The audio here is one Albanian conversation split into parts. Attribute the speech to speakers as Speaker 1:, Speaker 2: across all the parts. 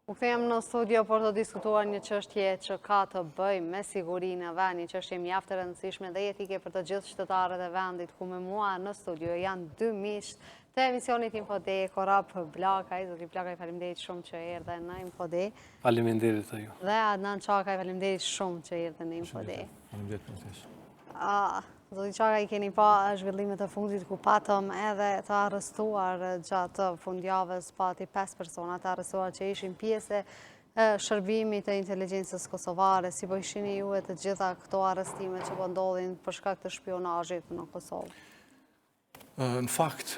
Speaker 1: U kthehem në studio për të diskutuar një çështje që ka të bëjë me sigurinë e vendit, një çështje mjaft e rëndësishme dhe etike për të gjithë qytetarët e vendit, ku me mua në studio janë dy miq të emisionit Infode, Korap Blakaj, zoti Blakaj, faleminderit shumë që erdhe në Infode.
Speaker 2: Faleminderit ju.
Speaker 1: Dhe Adnan Çakaj, faleminderit shumë që erdhe në Infode.
Speaker 3: Faleminderit për tesh.
Speaker 1: Zoti Çakaj, keni pa zhvillimet e fundit ku patëm edhe të arrestuar gjatë fundjavës, pati 5 persona të arrestuar që ishin pjesë e shërbimit të inteligjencës kosovare. Si po ishini ju e të gjitha këto arrestime që po ndodhin për shkak të shpionazhit në Kosovë?
Speaker 3: Në fakt,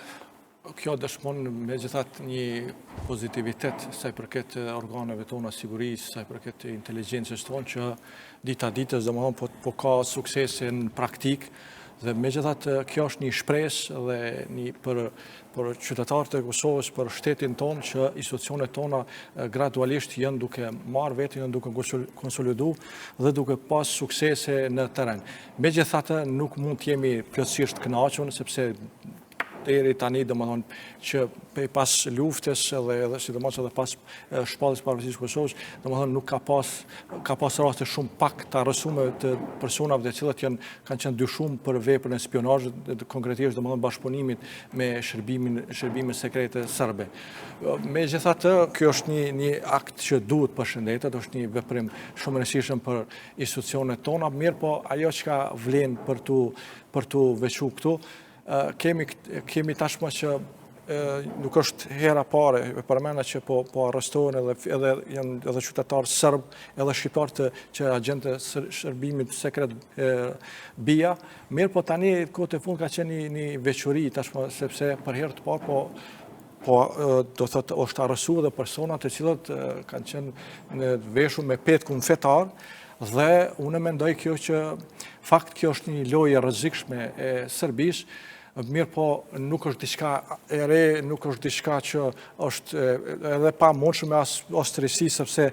Speaker 3: kjo dëshmon megjithatë një pozitivitet sa i përket organeve tona sigurisë, sa i përket inteligjencës tonë që dita ditës domethënë po ka suksese në praktik dhe megjithatë kjo është një shpresë dhe për qytetarët e Kosovës, për shtetin tonë që institucionet tona gradualisht janë duke marrë vetin, janë duke konsolidu dhe duke pas suksese në terren. Megjithatë nuk mund të jemi plotësisht kënaqur sepse deri tani domethënë që pas luftës edhe sidomos edhe pas shpalljes pavarësisë së Kosovës, domethënë nuk ka pas raste shumë pak të arrestuar të personave të cilët kanë qenë dyshuar për veprën e spionazhit, konkretisht domethënë bashkëpunimit me shërbimin sekrete serbe. Megjithatë, kjo është një akt që duhet përshëndetet, është një veprim shumë i rëndësishëm për institucionet tona, mirë po ajo që vlen për tu veçuar këtu, kemi tashmë që nuk është hera pare, përmena që po arrestohen edhe janë edhe qytetarë serb, edhe shqiptarë që agjentë shërbimit sekret BIA, mirë po tani kohët e fund ka qenë një veçori tashmë, sepse për herë të parë do thotë është arrestuar dhe persona të cilët kanë qenë në veshur me petkun fetar. Dhe unë mendoj kjo është një lojë e rrezikshme e Serbisë, mirë po nuk është diçka e re, nuk është diçka që është edhe pa mundshme as të rësi, sepse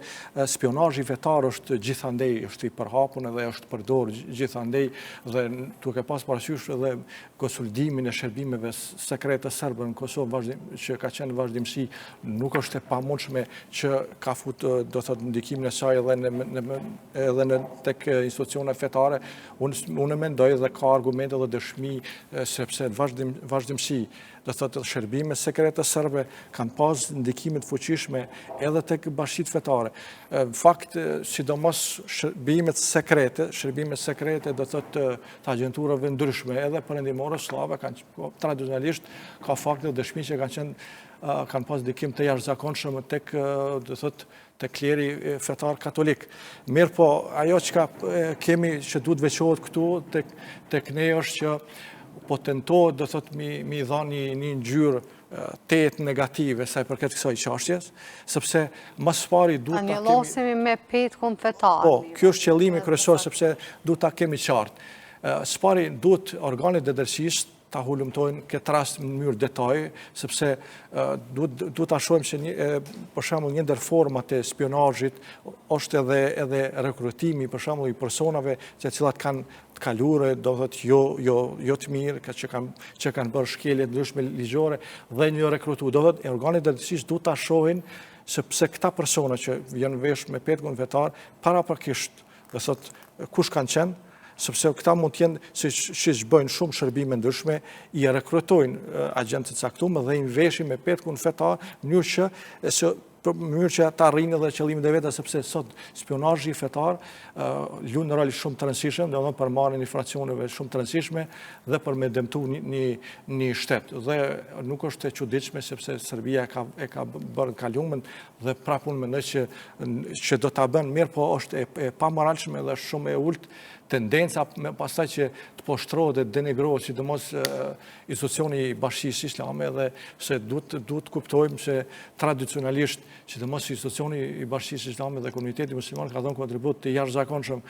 Speaker 3: spionazhi vetar është gjithandej është i përhapur dhe është përdorur gjithandej dhe duke pas parasysh edhe konsolidimin e shërbimeve sekrete serbe në Kosovë që ka qenë vazhdimsi, nuk është e pamundshme që ka futur do thotë ndikimin e saj edhe në tek institucionet fetare. Unë mendoj dhe ka argumente dhe dëshmi sepse vazhdimsi, do thotë shërbime sekrete serbe kanë pas ndikime të fuqishme edhe tek bashkitë fetare. Në fakt, sidomos shërbimet sekrete do thotë të agjenturave ndryshme edhe perëndimore slave kanë tradicionalisht ka fakte dhe dëshmi që kanë pas ndikim të jashtëzakonshëm tek do thotë tek kleri fetar katolik. Mirë po, ajo që kemi që duhet veçohet këtu tek ne është që po tentohet do thotë mi dha një ngjyrë tetë negative sa i përket kësaj çështjes, sepse më së pari duhet ta kemi
Speaker 1: anjellosemi me petkun fetar.
Speaker 3: Po, ky është qëllimi kryesor sepse duhet ta kemi qartë. Së pari duhet organet e drejtësisë ta hulumtojnë këtë rast në mënyrë detaje, sepse duhet ta shohim se për shembull një ndër format e spionazhit është edhe rekrutimi për shembull i personave të cilat kanë të kaluara, do thotë jo të mirë, që kanë bërë shkelje ndryshme ligjore dhe një rekrutu. Do thotë organet e drejtësisë duhet ta shohin sepse këta persona që janë vesh me petkun vetar paraprakisht, do thotë kush kanë qenë, sepse këta mund të jenë, siç bëjnë shumë shërbime ndryshme, i rekrutojnë agjentë të caktuar dhe i veshin me petkun fetar në mënyrë që ta arrijnë edhe qëllimin e vetë, sepse sot spionazhi fetar luan rol shumë të rëndësishëm, domethënë për marrjen e informacioneve shumë të rëndësishme dhe për me dëmtu një shtet. Dhe nuk është e çuditshme sepse Serbia e ka bërë kalumin dhe prapë unë mendoj që do ta bën mirë, po është e pamoralshme dhe shumë e ulët tendenca pastaj që të poshtrohet dhe denigrohet sidomos institucioni i Bashkisë Islame dhe se duhet kuptojmë se tradicionalisht sidomos institucioni i Bashkisë Islame dhe komuniteti musliman ka dhënë kontribut të jashtëzakonshëm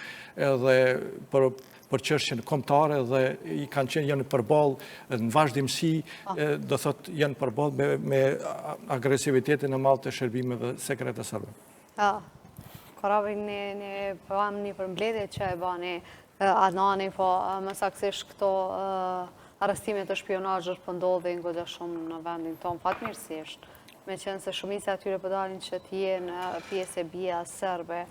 Speaker 3: edhe për çështjen kombëtare dhe janë përballë në vazhdimsi, do thotë janë përballë me agresivitetin e madh të shërbimeve sekrete serbe.
Speaker 1: Korabi, ne bëvam një përmbledhje që e bani Adnani, po më saktësisht këto arrestimet të shpionazhit po ndodhin goxha shumë në vendin tonë, fatmirësisht. me qenë se shumica atyre përdalin që t'jenë pjesë e bia serbe,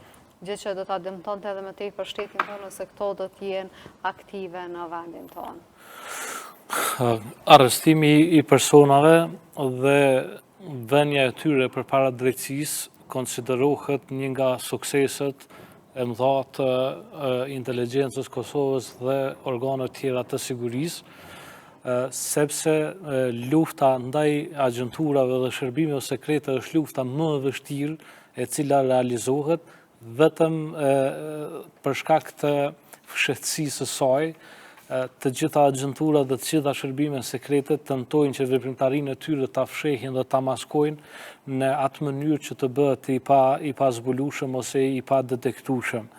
Speaker 1: gjë që do t'a dëmtonte edhe më tej për shtetin tonë, ose këto do t'jenë aktive në vendin tonë?
Speaker 2: Arrestimi i personave dhe vënia e tyre përpara drejtësisë konsiderohet një nga sukseset e mëdha të inteligjencës Kosovës dhe organet tjera të sigurisë, sepse lufta ndaj agjenturave dhe shërbimeve sekrete është lufta më e vështirë e cila realizohet vetëm për shkak të fshehtësisë së saj. Të gjitha agjenturat dhe të gjitha shërbime sekrete tentojnë që veprimtarinë e tyre ta fshehin dhe ta maskojnë në atë mënyrë që të bëhet i pa zbulueshëm ose i pa detektueshëm.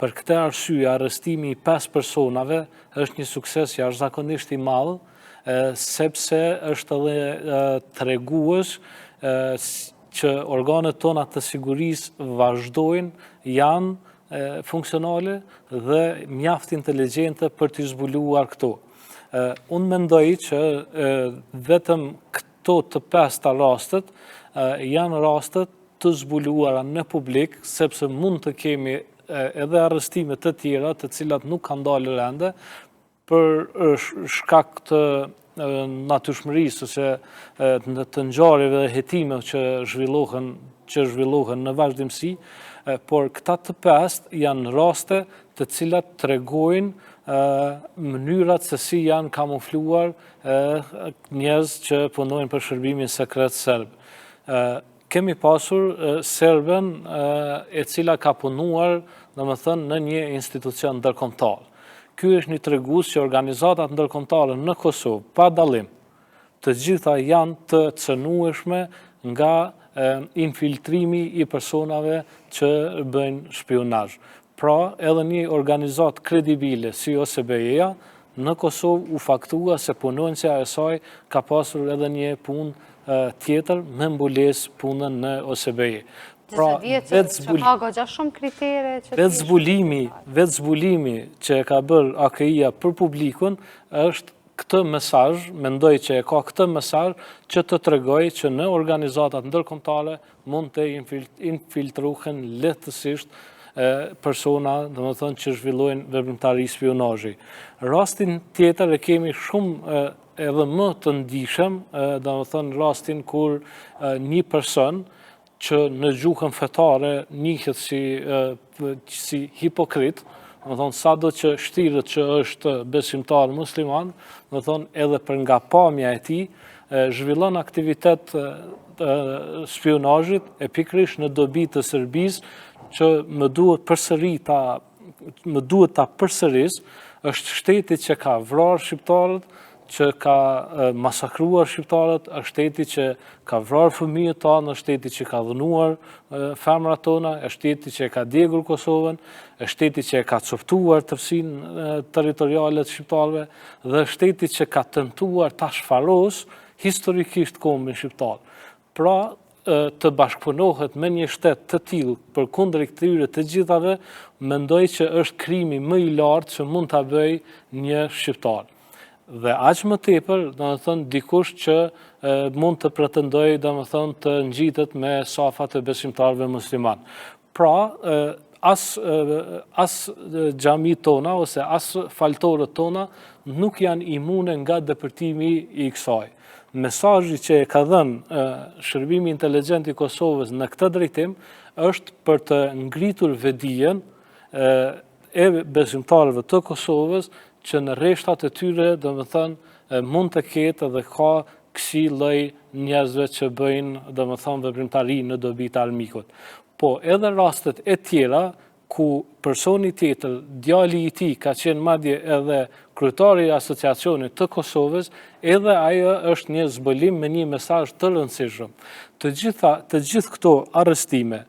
Speaker 2: Për këtë arsye, arrestimi i 5 personave është një sukses jashtëzakonisht i madh, sepse është edhe tregues që organet tona të sigurisë vazhdojnë, janë funksionale dhe mjaft inteligjente për t'i zbuluar këto. Unë mendoj që vetëm këto të 5 rastet janë rastet të zbuluara në publik, sepse mund të kemi edhe arrestime të tjera të cilat nuk kanë dalë ende për shkak të natyrshmërisë ose të ngjarjeve dhe hetimeve që zhvillohen në vazhdimsi, por këta të 5 janë raste të cilat tregojnë mënyrat se si janë kamufluar njerëz që punojnë për shërbimin sekret serb. Kemi pasur serben e cila ka punuar, domethënë, në një institucion ndërkombëtar. Ky është një tregues që organizatat ndërkombëtare në Kosovë, pa dallim, të gjitha janë të cënueshme nga infiltrimi i personave që bëjnë shpionazh. Pra, edhe një organizatë kredibile si OSBE-ja në Kosovë u faktua se punonjësja e saj ka pasur edhe një punë tjetër me mbulesë punën në OSBE. Pra, vetë zbulimi që e ka bërë AKI-ja për publikun është këtë mesazh, mendoj që e ka këtë mesazh që të tregoj që në organizatat ndërkombëtare mund të infiltrohen lehtësisht persona, domethënë, që zhvillojnë veprimtari spionazhi. Rastin tjetër e kemi shumë edhe më të ndihshëm, domethënë rastin kur një person që në gjuhën fetare njihet si hipokrit, domethënë sado që shtiret që është besimtar musliman, domethënë edhe për nga pamja e tij zhvillon aktivitet spionazhit e pikërisht në dobi të Serbisë që më duhet ta përsëris, është shteti që ka vrarë shqiptarët, që ka masakruar shqiptarët, është shteti që ka vrarë fëmijët tanë, është shteti që ka dhënuar femrat tona, është shteti që ka djegur Kosovën, është shteti që ka coptuar tërësinë territoriale të shqiptarëve dhe është shteti që ka tentuar ta shfaros historikisht kombin shqiptar. Pra, të bashkëpunohet me një shtet të tillë përkundër këtyre të gjithave, mendoj që është krimi më i lartë që mund ta bëjë një shqiptar. Dhe aq më tepër, domethënë, dikush që mund të pretendojë, domethënë, të ngjitet me safat e besimtarëve musliman. Pra, as xhamit tona ose as faltorët tona nuk janë imune nga depërtimi i kësaj. Mesazhi që e ka dhënë Shërbimi Inteligjent i Kosovës në këtë drejtim është për të ngritur vedijen e besimtarëve të Kosovës që në rreshtat e tyre, domethënë, mund të ketë dhe ka kësi lloj njerëzve që bëjnë, domethënë, veprimtari në dobi të armikut. Po edhe rastet e tjera ku personi tjetër, djali i tij ka qenë madje edhe kryetari i asociacionit të Kosovës, edhe ajo është një zbulim me një mesazh të rëndësishëm. Të gjithë këto arrestime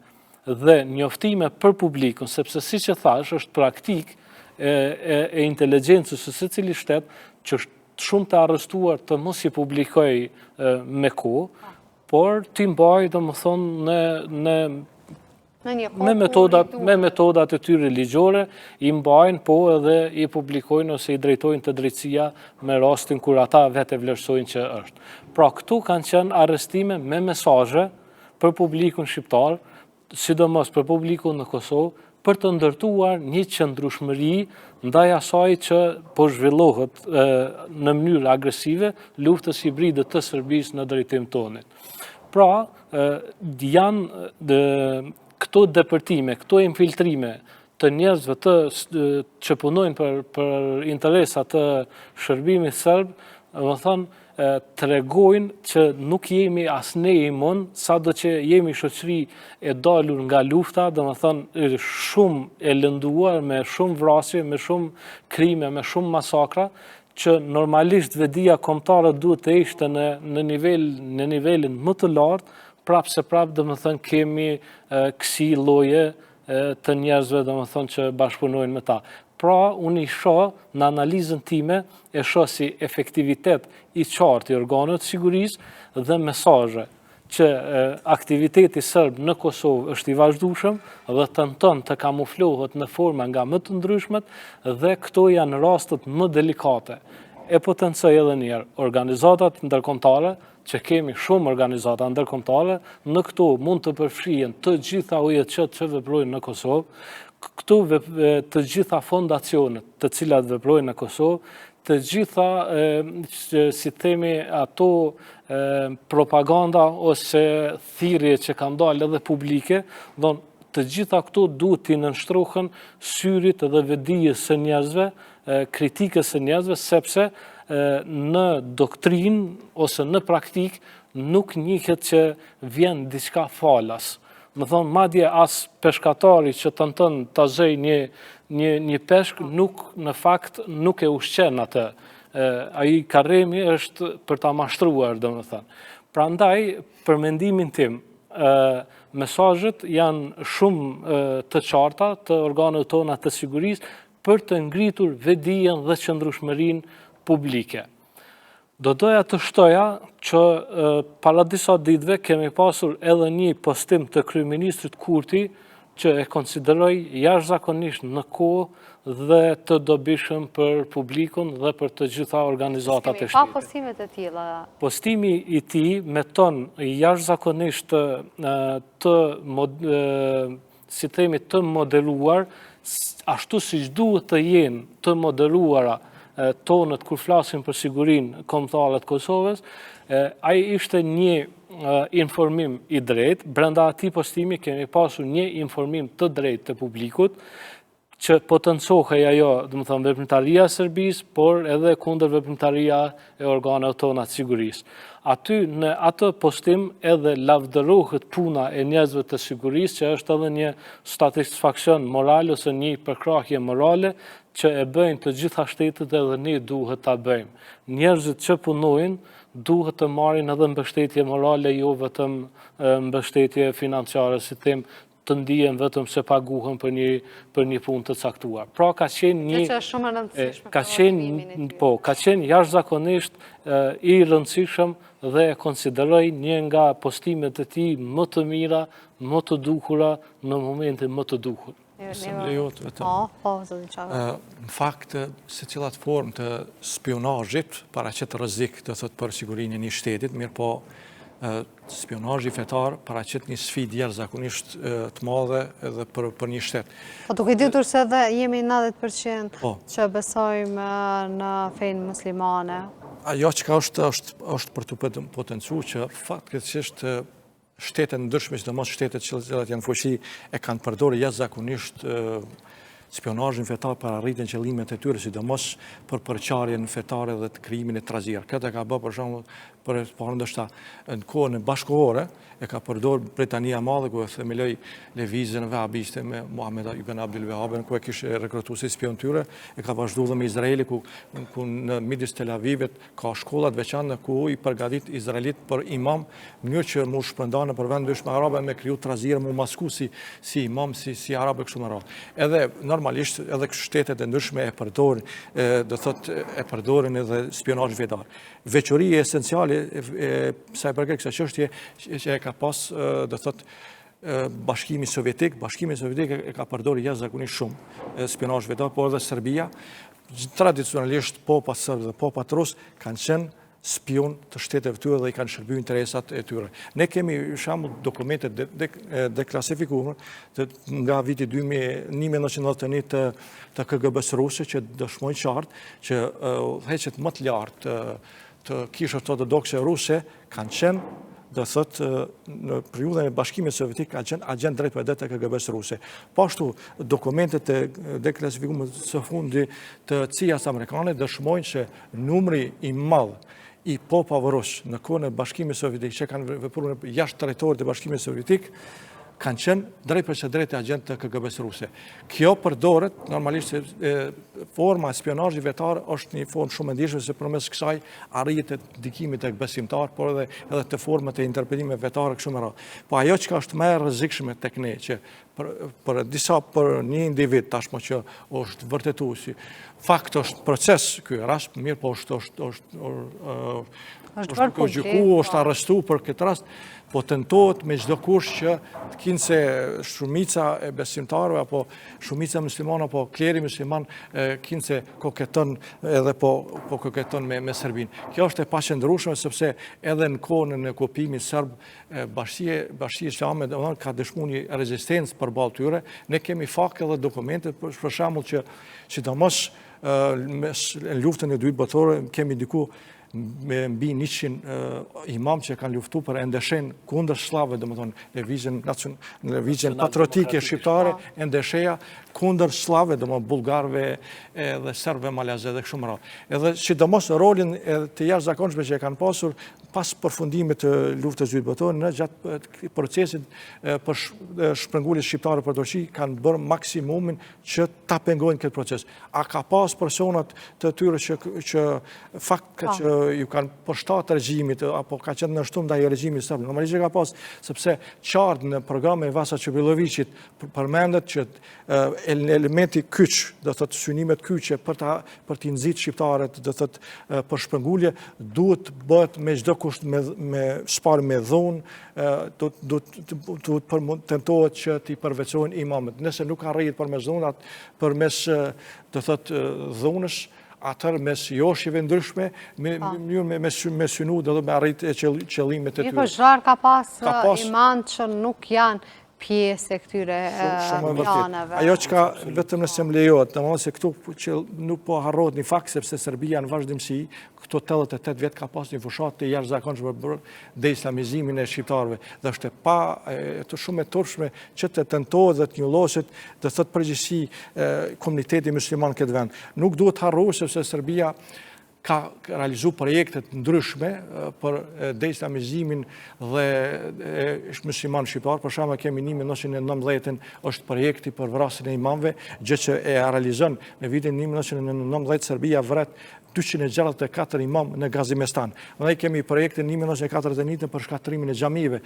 Speaker 2: dhe njoftime për publikun, sepse siç e thash, është praktik e inteligjencës së secili shtet që shumë të arrestuar të mos i publikoj me kohë, por t'i mbaj, domethënë, në me metodat e tyre ligjore, i mbajnë, po edhe i publikojnë ose i drejtojnë të drejtësia me rastin kur ata vete vlerësojnë që është. Pra këtu kanë qenë arrestime me mesazhe për publikun shqiptar, sidomos për publikun në Kosovë, për të ndërtuar një qëndrueshmëri ndaj asaj që po zhvillohet në mënyrë agresive luftës hibride të Serbisë në drejtim tonit. Pra, janë këto depërtime, këto infiltrime të njerëzve që punojnë për interesat të shërbimit serb, më thënë, tregojnë që nuk jemi as ne imun, sado që jemi shoqëri e dalur nga lufta, dhe më thënë, shumë e lënduar, me shumë vrasje, me shumë krime, me shumë masakra, që normalisht vedia kombëtare duhet të ishte në nivelin më të lartë, prapë se prapë, dhe më thënë, kemi kësi lloje të njerëzve, dhe më thënë, që bashkëpunojnë me ta. Pra, unë i shoh në analizën time, e shoh si efektivitet i qartë i organeve të sigurisë dhe mesazhe që aktiviteti serb në Kosovë është i vazhdueshëm dhe tenton të kamuflohet në forma nga më të ndryshmet dhe këto janë rastet më delikate. E potencoj edhe një herë organizatat ndërkombëtare, që kemi shumë organizata ndërkombëtare, në këto mund të përfshihen të gjitha OJC-t që veprojnë në Kosovë, këtu të gjitha fondacionet të cilat veprojnë në Kosovë, të gjitha, si themi, ato propaganda ose thirrje që kanë dalë edhe publike, të gjitha këto duhet t'i nënshtrohen syrit edhe vedijes së njerëzve, kritikës së njerëzve, sepse në doktrinë ose në praktik nuk njihet që vjen diçka falas. Më thonë, madje as peshkatari që tenton ta zëjë një peshk, në fakt nuk e ushqen atë. Ai karremi është për ta mashtruar, domethënë. Prandaj, për mendimin tim, mesazhet janë shumë të qarta të organeve tona të sigurisë për të ngritur vedijen dhe qëndrueshmërinë publike. Do doja të shtoja që para disa ditëve kemi pasur edhe një postim të kryeministrit Kurti që e konsideroj jashtëzakonisht në kohë dhe të dobishëm për publikun dhe për të gjitha organizatat e shtetit.
Speaker 1: Pa postimet e tilla?
Speaker 2: Postimi i tij meton jashtëzakonisht të modeluar, ashtu siç duhet të jenë të modeluara tonët kur flasim për sigurinë kombëtare të Kosovës, ai ishte një informim i drejtë, brenda atij postimi kemi pasur një informim të drejtë të publikut, që potencohej ajo, domethënë, veprimtaria e Serbisë, por edhe kundër veprimtaria e organeve tona të sigurisë. Aty në atë postim edhe lavdërohet puna e njerëzve të sigurisë, që është edhe një satisfaksion moral ose një përkrahje morale që e bëjnë të gjitha shtetet edhe ne duhet ta bëjmë. Njerëzit që punojnë duhet të marrin edhe mbështetje morale, jo vetëm mbështetje financiare, si them, të ndihen vetëm se paguhen për një punë të caktuar. Pra ka qenë një
Speaker 1: që është shumë e rëndësishme
Speaker 2: ka qenë jashtëzakonisht i rëndësishëm dhe e konsideroj një nga postimet e tij më të mira, më të dukura në momentin më të duhur.
Speaker 3: Në fakt, secillat formë të spionazhit paraqet rrezik, do thotë, për sigurinë e një shtetit, mirë po spionazhi fetar paraqet një sfidë jashtëzakonisht të madhe edhe për një shtet.
Speaker 1: Po duke ditur se edhe jemi 90% që besojmë në fenë muslimane.
Speaker 3: Ajo që është për të potencuar që fatkeqësisht shtetet ndryshme, sidomos shtetet që janë fuqi, e kanë përdorur jashtëzakonisht spionazhin fetar për arritjen e qëllimet e tyre, sidomos për përçarjen fetare dhe të krijimit të trazier. Këtë ka bërë për shembull për ndoshta në kohën e bashkëkohore, e ka përdorur Britania e Madhe, ku e themeloi lëvizjen vahabiste me Muhammed ibn Abdul Wahhab, ku e kishte rekrutuar si spion tyre, e ka vazhduar dhe me Izraeli, ku në midis Tel Avivit ka shkolla të veçanta ku i përgatit izraelit për imam, në mënyrë që mu shpërndanë për vendëshme arabe me kriju trazier, mu masku si imam, si arabe kështu më radhë. Edhe normalisht edhe shtetet e ndryshme e përdorin, do thotë e përdorin edhe spionazh fetar. Veçoria esenciale sa i përket kësaj çështje që e ka pas, do thotë, Bashkimi Sovjetik e ka përdorur jashtëzakonisht shumë spionazh vetar, por edhe Serbia, tradicionalisht popat serb dhe popat rus kanë qenë spion të shteteve tyre dhe i kanë shërbyer interesat e tyre. Ne kemi shembull dokumente deklasifikuar nga viti 1991 të KGB-s ruse që dëshmojnë qartë që udhëheqjet më të lartë të kishës ortodokse ruse kanë qenë do thotë në periudhën e Bashkimit Sovjetik ka qenë agent drejt për drejt të KGB-s ruse. Po ashtu dokumentet e deklasifikuara së fundi të CIA-s amerikane dëshmojnë që numri i madh i popave rus në kohën e Bashkimit Sovjetik që kanë vepruar jashtë territorit të Bashkimit Sovjetik kanë qenë drejt për drejt agent të KGB-s ruse. Kjo përdoret normalisht forma e spionazhit vetar është një formë shumë e ndjeshme se përmes kësaj arritet ndikimi tek besimtar, por edhe të format e interpretimeve vetare kështu me radhë. Po ajo që është më e rrezikshme tek ne që për një individ tashmë që është vërtetuar si fakt është proces ky rast, mirë po është gjykuar, është arrestuar për këtë rast, po tentohet me çdo kush që të kinë se shumica e besimtarëve apo shumica muslimane apo kleri musliman kinë se koketon edhe po koketon me Serbinë. Kjo është e paqëndrueshme sepse edhe në kohën e okupimit serb Bashkia Islame ka dëshmuar një rezistencë përballë tyre. Ne kemi fakte dhe dokumente për shembull që sidomos në luftën e dytë botërore kemi diku me mbi 100 imam që kanë luftuar për endeshen kundër sllave, domethënë lëvizjen patriotike shqiptare, endesheja kundër sllave, domethënë bullgarëve dhe serbëve malazë dhe kështu me radhë. Edhe sidomos rolin të jashtëzakonshëm që e kanë pasur pas përfundimit të luftës së dytë botërore në gjatë procesit për shpërnguljes shqiptare për Turqi kanë bërë maksimumin që ta pengojnë këtë proces. A ka pas personat të tyre që fakt që ju kanë përshtatë regjimit apo ka qenë ndërshtuar ndaj regjimit serb? Normalisht ka pas, sepse qartë në programin e Vasa Çubilloviçit përmendet që elementi kyç, do thotë synimet kyçe për të nxit shqiptarët, do thotë për shpërngulje duhet bëhet me çdo kusht me shpar me dhunë, duhet tentohet që t'i përveçojnë imamët. Nëse nuk arrihet përmes dhunat, përmes do thotë dhunësh, atër mes joshjeve ndryshme, me synu dhe me arrit e qëllimet e tyre.
Speaker 1: Një zhar ka pas imam që nuk janë pjesë e këtyre planeve.
Speaker 3: Ajo që ka vetëm nëse më lejohet, domethënë se këtu që nuk po harrohet një fakt sepse Serbia në vazhdimsi këto 88 vjet ka pas një fushatë të jashtëzakonshme për deislamizimin e shqiptarëve dhe është të shumë e turpshme që të tentohet dhe të njolloset të thotë përgjithësi komuniteti musliman këtë vend. Nuk duhet harruar sepse Serbia ka realizuar projekte të ndryshme për deislamizimin dhe musliman shqiptar. Për shembull kemi 1919 është projekti për vrasjen e imamëve, gjë që e realizon në vitin 1919 Serbia vret 264 imam në Gazimestan. Mandej kemi projektin 1941 për shkatrimin e xhamive.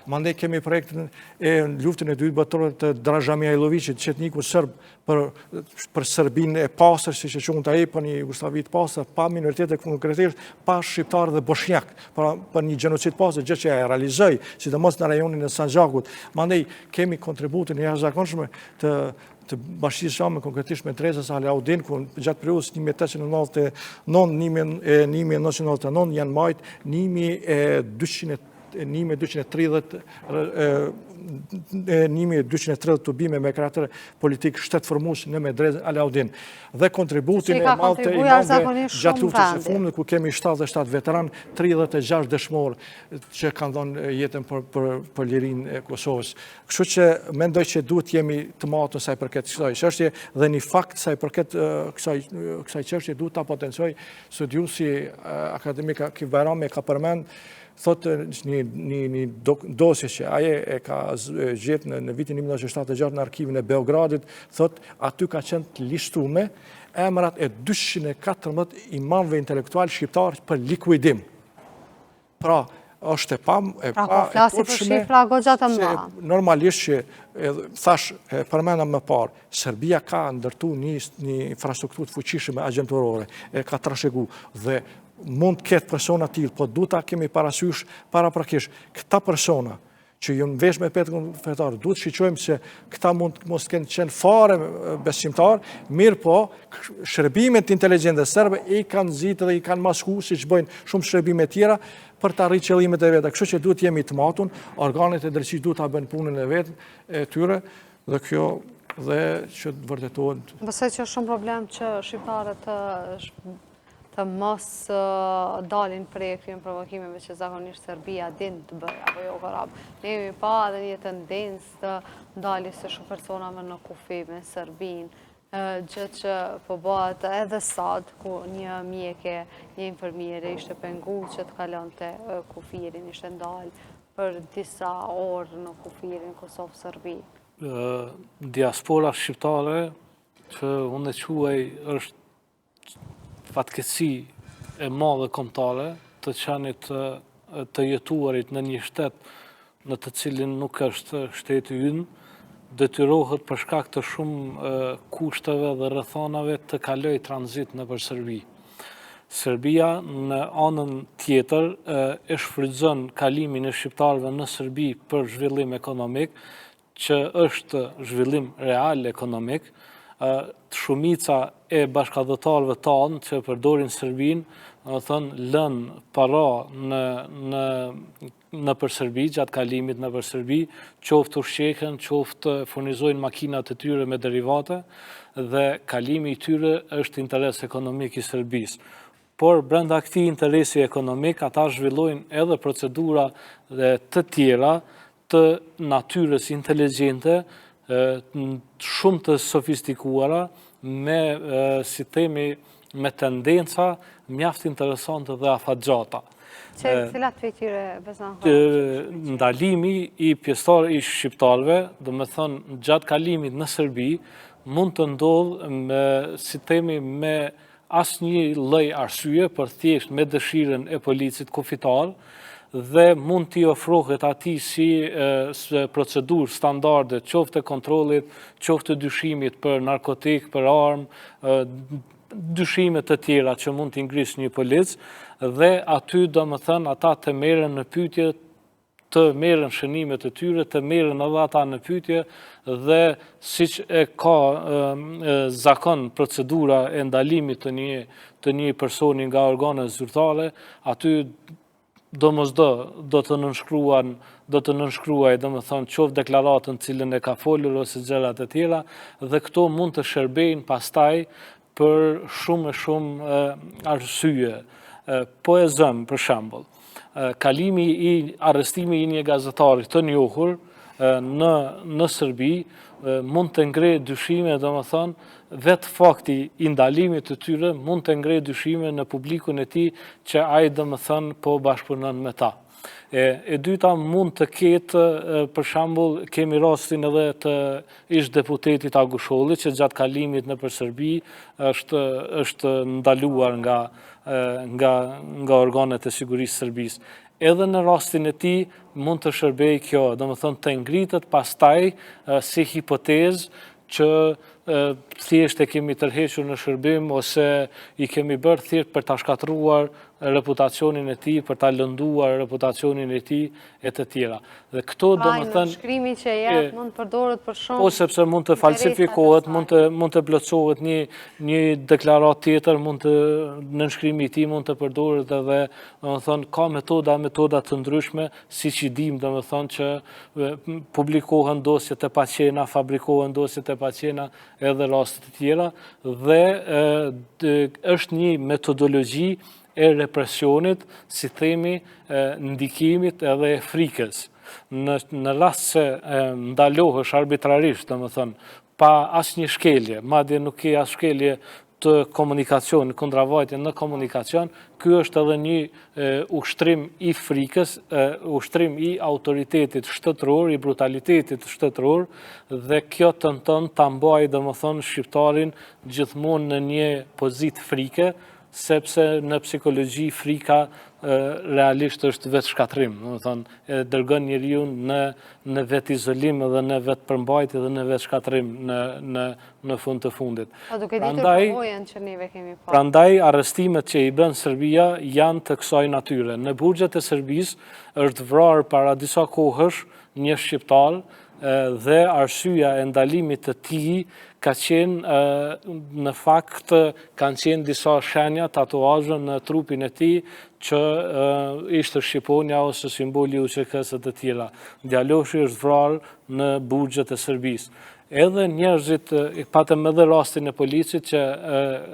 Speaker 3: Mandej kemi projektin e luftën e dytë botërore të Draža Mihajlovićit, çetniku serb për Serbinë e pastër, siç e quajnë ai, për një Jugosllavi të pastër, pa minoritete konkretisht, pa shqiptar dhe bosnjak, për një gjenocid pastër, gjë që e realizoi, sidomos në rajonin e Sanxhakut. Mandej kemi kontributin e jashtëzakonshëm të Bashkisë Islame, konkretisht me Trezës Alaudin, ku gjatë periudhës 1899-1999 janë marrë 1230 tubime me karakter politik shtetformues në Medrezën Alaudin. Dhe kontributin e madh të imamëve gjatë luftës së fundit, ku kemi 77 veteran, 36 dëshmorë që kanë dhënë jetën për lirinë e Kosovës. Kështu që mendoj që duhet jemi të matur sa i përket kësaj çështje dhe një fakt sa i përket kësaj çështje duhet ta potencoj studiuesi akademik Akif Bajrami ka përmend thotë një dosje që aje e ka gjetë në vitin 1976 në arkivin e Beogradit, thotë aty ka qenë të listume emrat e 214 imamëve intelektual shqiptar për likuidim. Pra, është
Speaker 1: flasi për shifra goxha të mëdha.
Speaker 3: Normalisht që thash përmenda më parë, Serbia ka ndërtu një infrastrukturë të fuqishme agjenturore, e ka trashëgu dhe mund të ketë persona tillë, po duhet ta kemi parasysh paraprakisht këta persona që ju në vesh me petën fetarë, duhet shiqojmë që këta mund mos kënë qenë fare besimtarë, mirë po, shërbimet inteligjente serbe i kanë zitë dhe i kanë masku, si që bëjnë shumë shërbime tjera, për të arrijë qëllimet e veta. Kështu që duhet jemi të matun, organet e drejtësisë duhet ta bëjnë punën e vetë e tyre, dhe kjo dhe që të vërtetohet.
Speaker 1: Besoj që është shumë problem që shqiptarët të mos dalin prej këtyre provokimeve që zakonisht Serbia din të bëjë apo jo korab. Ne jemi pa edhe një tendencë të ndaljes së shumë personave në kufi me Serbinë, gjë që po bëhet edhe sot, ku një mjeke, një infermiere ishte penguar që të kalonte kufirin, ishte ndalë për disa orë në kufirin Kosovë-Serbi.
Speaker 2: Diaspora shqiptare, që unë e quaj është fatkeqësi e madhe kombëtare të qenit të jetuarit në një shtet në të cilin nuk është shteti ynë, detyrohet për shkak të shumë kushteve dhe rrethonave të kaloj tranzit nëpër Serbi. Serbia në anën tjetër e shfrytëzon kalimin e shqiptarëve në Serbi për zhvillim ekonomik, që është zhvillim real ekonomik. Shumica e bashkëdhëtarëve tanë që përdorin Serbinë, lën para në për Serbi, gjatë kalimit në për Serbi, qoftë ushqehen, qoftë furnizojnë makinat e tyre me derivate, dhe kalimi i tyre është interes ekonomik i Serbisë. Por brenda këtij interesi ekonomik, ata zhvillojnë edhe procedura të tjera të natyrës inteligjente, shumë të sofistikuara, si themi, me tendenca mjaft interesante dhe afatgjata.
Speaker 1: Cilat prej tyre beson?
Speaker 2: Ndalimi i pjesëtarëve i shqiptarëve, do të thonë gjatë kalimit në Serbi, mund të ndodhë si themi me asnjë lloj arsye, për thjesht me dëshirën e policit kufitar, dhe mund t'i ofrohet atij si procedurë standarde, qoftë të kontrollit, qoftë të dyshimit për narkotik, për armë, dyshime të tjera që mund t'i ngrisë një polic, dhe aty do më thënë ata të merren në pyetje, të merren shënimet e tyre, të merren edhe ata në pyetje, dhe siç e ka zakon procedura e ndalimit të një personi nga organet zyrtare, aty domosdo do të nënshkruaj, domethënë qoftë deklaratën cilën e ka folur ose gjërat e tjera, dhe këto mund të shërbejnë pastaj për shumë e shumë arsye. Po e zëm, për shembull, kalimi i arrestimi i një gazetari të njohur në Serbi mund të ngrej dyshime, domethënë, vetë fakti i ndalimit të tyre mund të ngrej dyshime në publikun e tij që ai domethënë po bashkëpunon me ta. E dyta mund të ketë, për shembull, kemi rastin edhe të ish deputetit Agusholli, që gjatë kalimit nëpër Serbi është ndaluar nga organet e sigurisë Serbisë. Edhe në rastin e tij mund të shërbejë kjo, domethënë të ngritet pastaj si hipotezë që thjesht e kemi tërhequr në shërbim ose i kemi bërë thjesht për ta shkatruar reputacionin e tij, për ta lënduar reputacionin e tij e të tjera. Dhe këto domethënë
Speaker 1: shkrimi që jep mund përdoret për shumë.
Speaker 2: Po sepse mund të falsifikohet, mund të plotësohet një deklaratë tjetër, nënshkrimi i tij mund të përdoret edhe, domethënë ka metoda të ndryshme, siç i dim, domethënë që publikohen dosje të paqena, fabrikohen dosje të paqena, edhe raste të tjera, dhe është një metodologji e represionit, si themi, ndikimit edhe e frikës. Në rast se ndalohesh arbitrarisht, domethënë, pa asnjë shkelje, madje nuk ke as shkelje të komunikacion, kundravajtje në komunikacion, ky është edhe një ushtrim i frikës, ushtrim i autoritetit shtetëror, i brutalitetit shtetëror, dhe kjo tenton ta mbajë domethënë shqiptarin gjithmonë në një pozitë frike, sepse në psikologji frika realisht është vetë shkatrim, do të thonë, e dërgon njeriu në vetë izolim dhe në vetë përmbajtje dhe në vetë shkatrim në fund të fundit.
Speaker 1: Po duke ditur përvojën që neve kemi parë.
Speaker 2: Prandaj arrestimet që i bën Serbia janë të kësaj natyre. Në burgjet e Serbisë është vrarë para disa kohësh një shqiptar dhe arsyeja e ndalimit të tij ka qenë në fakt kanë qenë disa shenja tatuazhe në trupin e tij që ishte Shqiponia ose simboli UÇK-së të tjera. Djaloshi është vrarë në burgjet e Serbisë. Edhe njerëzit, patëm edhe rastin e policit që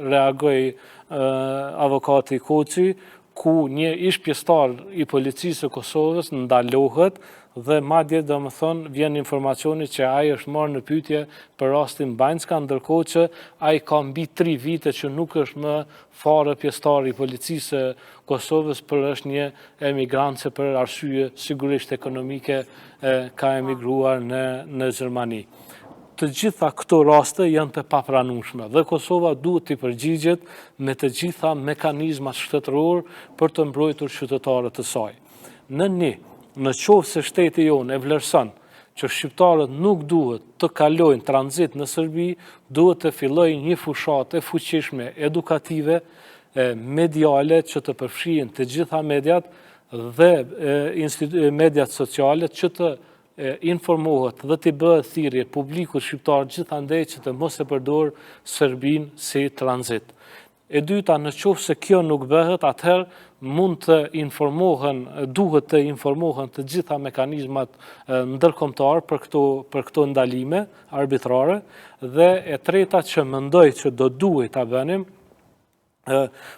Speaker 2: reagoi avokati Koçi, ku një ish pjesëtar i policisë së Kosovës ndalohet dhe madje domethënë vjen informacioni që ai është marrë në pyetje për rastin Banjska, ndërkohë që ai ka mbi 3 vite që nuk është më fare pjesëtar i policisë së Kosovës, për është një emigrant që për arsye sigurisht ekonomike ka emigruar në Gjermani. Të gjitha këto raste janë të papranueshme dhe Kosova duhet të përgjigjet me të gjitha mekanizmat shtetëror për të mbrojtur qytetarët e saj. Në qoftë se shteti jonë e vlerëson që shqiptarët nuk duhet të kalojnë tranzit në Serbi, duhet të fillojë një fushatë e fuqishme edukative, mediale që të përfshihen të gjitha mediat dhe mediat sociale që të informohet dhe të bëhet thirrje publikut shqiptar gjithandej që të mos e përdor Serbinë si tranzit. E dyta, në qoftë se kjo nuk bëhet, atëherë duhet të informohen të gjitha mekanizmat ndërkombëtar për këto ndalime arbitrare, dhe e treta që mendoj që do duhet ta bënim,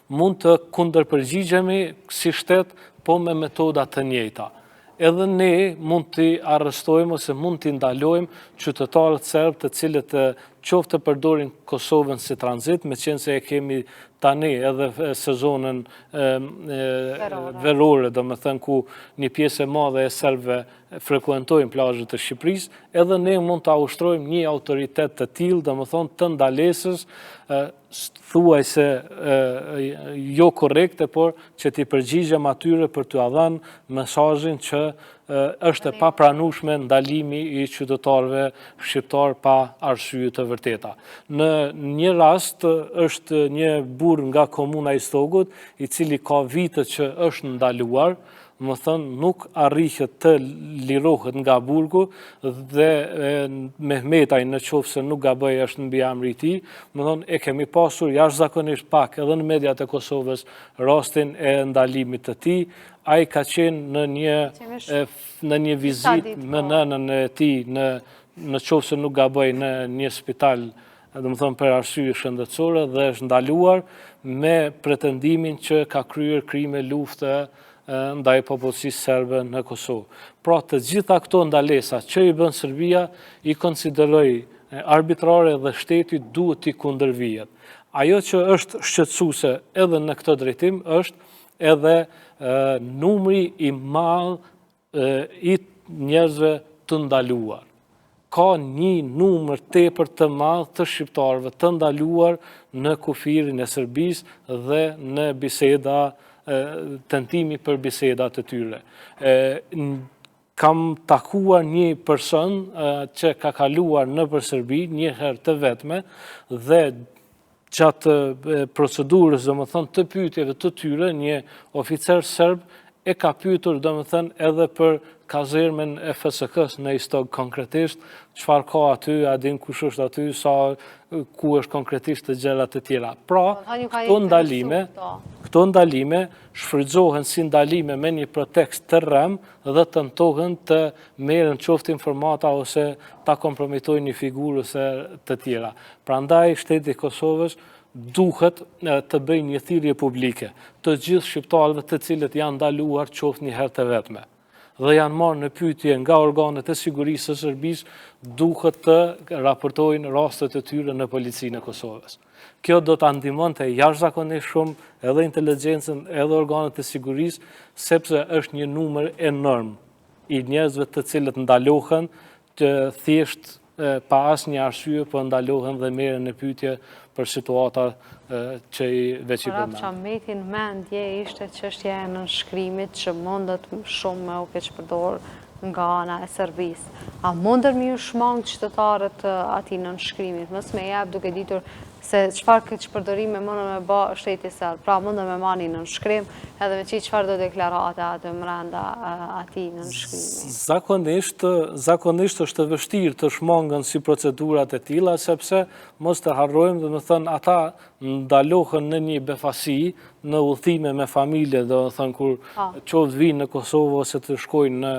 Speaker 2: mund të kundërpërgjigjemi si shtet, po me metoda të njëjta. Edhe ne mund t'i arrestojmë ose mund t'i ndalojmë qytetarët serb të cilët qoftë të përdorin Kosovën si tranzit, me qenë se e kemi tani edhe sezonën verore, domethënë ku një pjesë e madhe e serbëve frekuentojnë plazhet e Shqipërisë, edhe ne mund ta ushtrojmë një autoritet të tillë, domethënë të ndalesës, thuajse jo korrekte, por që t'i përgjigjem atyre për t'u dhënë mesazhin që është e papranueshme ndalimi i qytetarëve shqiptar pa arsye të vërteta. Në një rast është një burr nga komuna i Stogut, i cili ka vite që është ndaluar, më thënë nuk arrihet të lirohet nga burgu dhe Mehmetaj në qoftë se nuk gaboj është në mbiemri i tij, më thënë e kemi pasur jashtëzakonisht pak edhe në mediat e Kosovës rastin e ndalimit të tij. Ai ka qenë në një vizitë me nënën e tij në qoftë se nuk gaboj në një spital, domethënë për arsye shëndetësore, dhe është ndaluar me pretendimin që ka kryer krime lufte ndaj popullsisë serbe në Kosovë. Pra të gjitha këto ndalesa që i bën Serbia i konsideroj arbitrare dhe shteti duhet t'i kundërvihet. Ajo që është shqetësuese edhe në këtë drejtim është edhe numri i madh i njerëzve të ndaluar. Ka një numër tepër të madh të shqiptarëve të ndaluar në kufirin e Serbisë dhe në biseda, tentimi për bisedat e tyre. Kam takuar një person që ka kaluar nëpër Serbi një herë të vetme dhe gjatë procedurës, domethënë të pyetjeve të tyre, një oficer serb e ka pyetur domethënë edhe për kazermen e FSK-s në Istog konkretisht, çfarë ka aty, a din kush është aty, ku është konkretisht të gjërat e tjera. Pra, këto ndalime shfrytëzohen si ndalime me një pretekst të rrem dhe tentohen të merren qoftë informata ose ta kompromitojnë një figurë ose të tjera. Prandaj shteti i Kosovës duhet të bëjë një thirrje publike të gjithë shqiptarëve të cilët janë ndaluar qoftë një herë të vetme dhe janë marrë në pyetje nga organet e sigurisë së Serbisë, duhet të raportojnë rastet e tyre në policinë e Kosovës. Kjo do ta ndihmonte jashtëzakonisht shumë edhe inteligjencën, edhe organet e sigurisë, sepse është një numër enorm i njerëzve të cilët ndalohen, të thjesht pa asnjë arsye po ndalohen dhe merren në pyetje për situata që veç i përmend.
Speaker 1: Që metin mendje ishte çështja e nënshkrimit që mundet shumë me u keqpërdor nga ana e Serbisë. A mundën mi u shmang qytetarët atij nënshkrimit? Mos me jap duke ditur se çfarë keqpërdorime mundën me bë shteti serb. Pra mundën me marrni nënshkrim edhe me çfarë do deklarate aty brenda atij nënshkrimi.
Speaker 2: Zakonisht është e vështirë të shmangën si procedurat e tilla, sepse mos të harrojmë, domethënë ata ndalohen në një befasi, në udhëtime me familje, domethënë kur qoftë vinë në Kosovë ose të shkojnë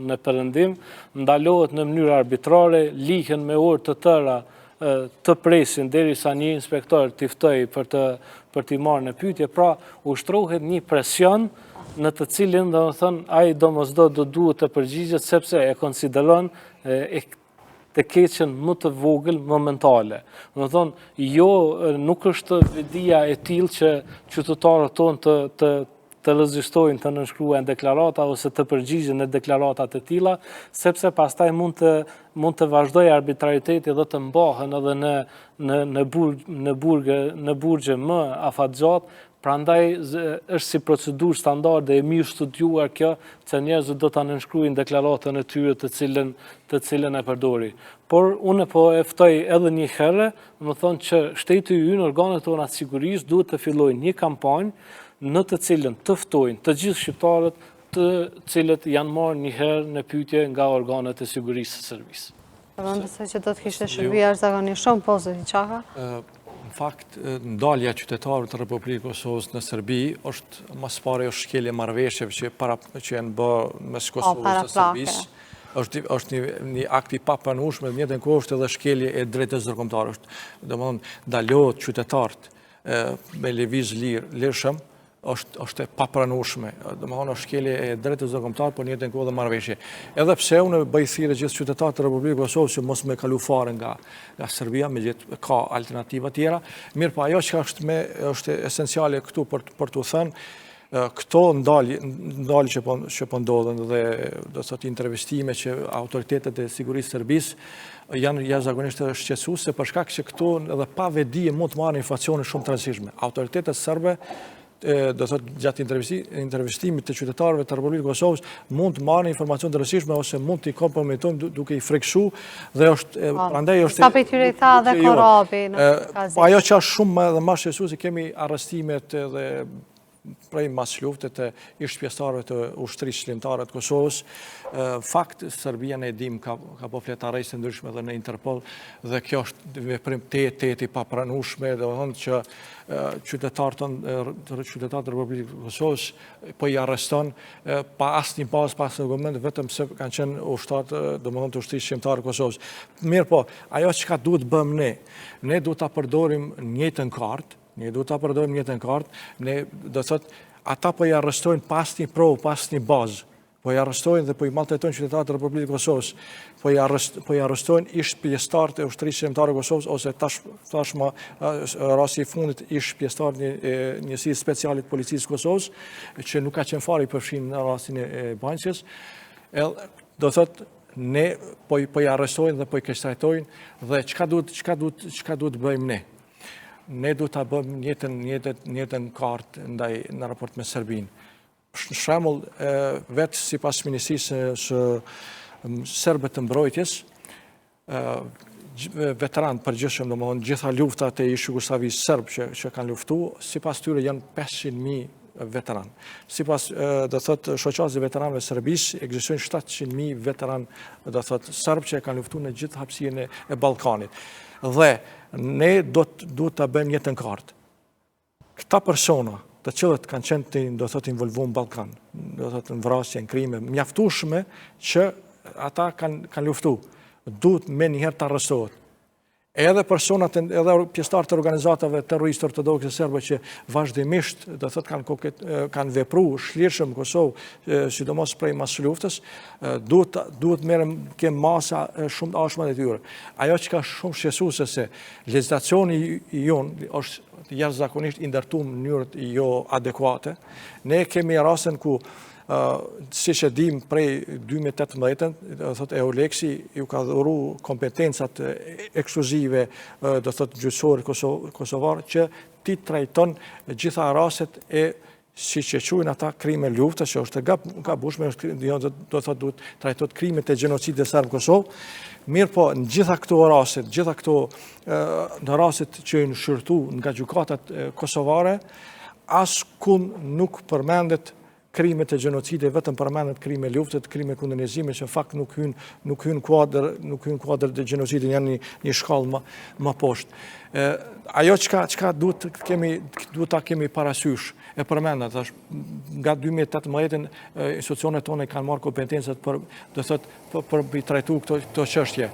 Speaker 2: në Perëndim, ndalohet në mënyrë arbitrare, lihen me orë të tëra të presin derisa një inspektor t'i ftojë për t'i marrë në pyetje, pra ushtrohet një presion në të cilin domethënë ai domosdoshmë do duhet të përgjigjet sepse e konsideron të keqen më të vogël momentale. Domethënë nuk është vedia e tillë që qytetarët tonë të rezistojnë të nënshkruajnë deklarata ose të përgjigjen në deklaratat e tilla, sepse pastaj mund të vazhdojë arbitrariteti dhe të mbahen edhe në burgje më afatgjatë. Prandaj është si procedurë standarde e mirë studiuar kjo, që njerëzit do ta nënshkruajnë deklaratën e tyre të cilën e përdori. Por unë po e ftoj edhe një herë, më thonë që shteti ynë, organet tona të sigurisë duhet të fillojnë një kampanjë në të cilën të ftojnë të gjithë shqiptarët të cilët janë marrë një herë në pyetje nga organet e sigurisë së Serbisë.
Speaker 1: Përmendë se që do të kishte shërbiar zakonisht shumë pozitiv çaka.
Speaker 3: Në fakt, ndalja e qytetarëve të Republikës Kosovës në Serbi është më së pari është shkelje marrëveshjeve që janë bërë mes Kosovës dhe Serbisë. Është një akt i papranueshëm, në njëjtën kohë është edhe shkelje e drejtës ndërkombëtare. Domethënë ndalohet qytetarët me lëviz lirshëm, është e papranueshme. Domethënë është shkelje e drejtës ndërkombëtare, por në njëjtën kohë dhe marrëveshje. Edhe pse unë bëj thirrje gjithë qytetarët e Republikës Kosovës që mos me kalu fare nga Serbia, megjithëse ka alternativa tjera. Mirë, po ajo që është esenciale këtu për t'u thënë, këto ndalje që po ndodhen dhe do të thotë intervistime që autoritetet e sigurisë Serbisë janë jashtëzakonisht të shqetësuese për shkak që këtu edhe pa vedi mund të marrin informacione shumë të rëndësishme. Autoritetet serbe do thotë gjatë intervistimit të qytetarëve të Republikës Kosovës mund të marrin informacione të rëndësishme ose mund t'i kompromitojnë duke i friksuar dhe është prandaj është
Speaker 1: sa prej tyre tha dhe Korabi në kazin.
Speaker 3: Ajo që është shumë edhe më shqetësuese, kemi arrestimet dhe prej mas luftës të ish pjesëtarëve të ushtrisë shlimtare të Kosovës. Fakt, Serbia ne dim ka po flet arreste ndryshme edhe në Interpol dhe kjo është veprim i papranueshme, domethënë që qytetarët e Republikës Kosovës po i arreston pa asnjë bazë, pa asnjë argument, vetëm se kanë qenë ushtarë, domethënë të ushtrisë shlimtare të Kosovës. Mirë po, ajo çka duhet bëjmë ne duhet ta përdorim njëjtën kartë. Ne duhet ta përdorim njëjtën kartë, ne do të thotë ata po i arrestojnë pas një provë, pas një bazë. Po i arrestojnë dhe po i maltretojnë qytetarët e Republikës Kosovës. Po i arrestojnë ish pjesëtarët e ushtrisë shlimtare të Kosovës ose tashmë rasti i fundit ish pjesëtarët e njësisë speciale të policisë së Kosovës, që nuk ka qenë fare i përfshirë në rastin e Banjës. Do thotë ne po i arrestojnë dhe po i keqtrajtojnë dhe çka duhet bëjmë ne? Ne duhet ta bëjmë njëjtën kartë në raport me Serbinë. Për shembull, vetë sipas Ministrisë së Serbe të Mbrojtjes, veteranë përgjithshëm, domethënë gjitha luftat e ish Jugosllavisë serb që kanë luftuar, sipas tyre janë 500.000 veteranë. Sipas do thotë shoqatës e veteranëve të Serbisë, ekzistojnë 700.000 veteranë do thotë serb që kanë luftuar në gjithë hapësirën e Ballkanit. Dhe ne duhet ta bëjmë njëjtën kartë. Këta persona, të cilët kanë qenë do thotë involvuar në Ballkan, do thotë në vrasje, në krime, mjaftueshme që ata kanë luftuar, duhet me njëherë të arrestohet. Edhe personat, edhe pjesëtarët e organizatave terroriste ortodokse serbe që vazhdimisht do thotë kanë vepruar shlirshëm në Kosovë, sidomos prej mas luftës, duhet merrem ke masa shumë të ashme të tyre. Ajo që ka shumë shqetësuese se legjislacioni jon është jashtëzakonisht i ndërtuar në mënyrë jo adekuate. Ne kemi rastin ku si që dim prej 2018, thot EULEX-i ju ka dhuru kompetencat ekskluzive, do thot gjyqësorë kosovar, që ti trajton gjitha rastet e si që quajnë ata krime lufte, që është gabueshme, do thot duhet trajtot krimet e gjenocidit serb Kosovë. Mirë po, në gjitha këto rastet, në rastet që janë shërtu nga gjykatat kosovare, askund nuk përmendet krimet e gjenocidit, vetëm përmendet krime luftet, krime kundërnjëzimit, që në fakt nuk hyn kuadër të gjenocidit, janë një shkallë më poshtë. Ajo çka duhet ta kemi parasysh, e përmendat, nga 2018 institucionet tona kanë marrë kompetencat për trajtu këto çështje.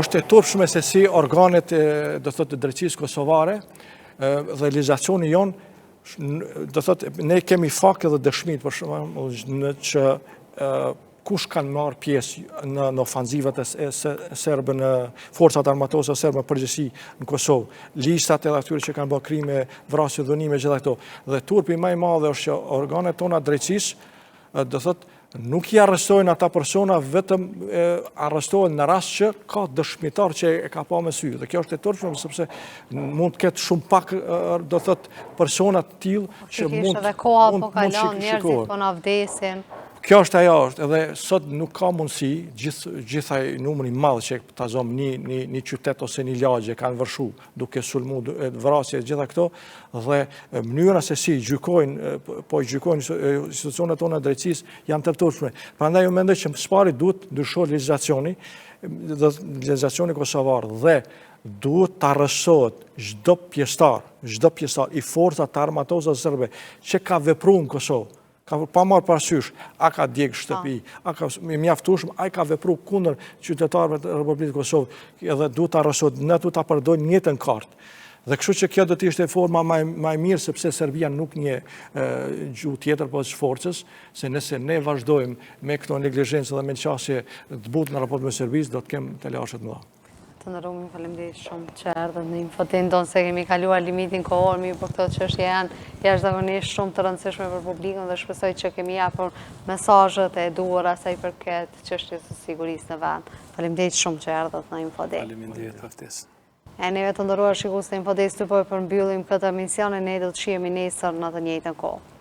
Speaker 3: Është e turpshme se si organet të drejtësisë kosovare dhe legjislacioni jonë, ne kemi fakte dhe dëshmit për shembull që kush kanë marrë pjesë në ofanzivat e serbë në forcat armatose serbe përgjithësi në Kosovë, listat edhe atyre që kanë bërë krime, vrasje, dhunime, gjitha këto. Dhe turpi më i madh është që organet tona drejtësisë, nuk i arrestojnë ata persona, vetëm arrestojnë në rast që ka dëshmitar që e ka pa me sy. Dhe kjo është e turpshme sepse mund të ketë shumë pak, persona të tillë që mund
Speaker 1: edhe koha po kalon, njerëzit po na vdesin.
Speaker 3: Kjo është ajo, edhe sot nuk ka mundësi, gjithaj numri madh që ta zom një qytet ose një lagje kanë vërshu, duke sulmu vrasje gjitha këto, dhe mënyra se si gjykojnë institucionet tona drejtësisë janë të turpshme. Prandaj unë mendoj që së pari duhet ndryshohet legjislacioni kosovar dhe duhet të arrestohet çdo pjesëtar i forcat armatose serbe që ka vepruar në Kosovë. Ka pa marrë parasysh, a ka djegë shtëpi, a ka mjaftueshëm, a ka vepruar kundër qytetarëve të Republikës Kosovë, edhe duhet të arrestohet, ne duhet ta përdojmë në njëjtën kartë. Dhe kështu që kjo do të ishte forma më e mirë, sepse Serbia nuk një gjuhë tjetër po forcës, se nëse ne vazhdojmë me këto neglizhencë dhe me qasje të butë në raport me Serbisë, do të kemë të lashët më dha.
Speaker 1: Të ndërrumi, faleminderit shumë që erdhët në infotin tonë, se kemi kaluar limitin kohor, mirë për këto çështje janë jashtëzakonisht shumë të rëndësishme për publikun dhe shpresoj që kemi japur mesazhet e duhura sa i përket çështjes së sigurisë në vend. Faleminderit shumë që erdhët në infotin.
Speaker 2: Faleminderit për ftesën.
Speaker 1: E neve të nderuar shikues të Infodis, të përmbyllim këtë emision e ne do të shihemi nesër në të njëjtën kohë.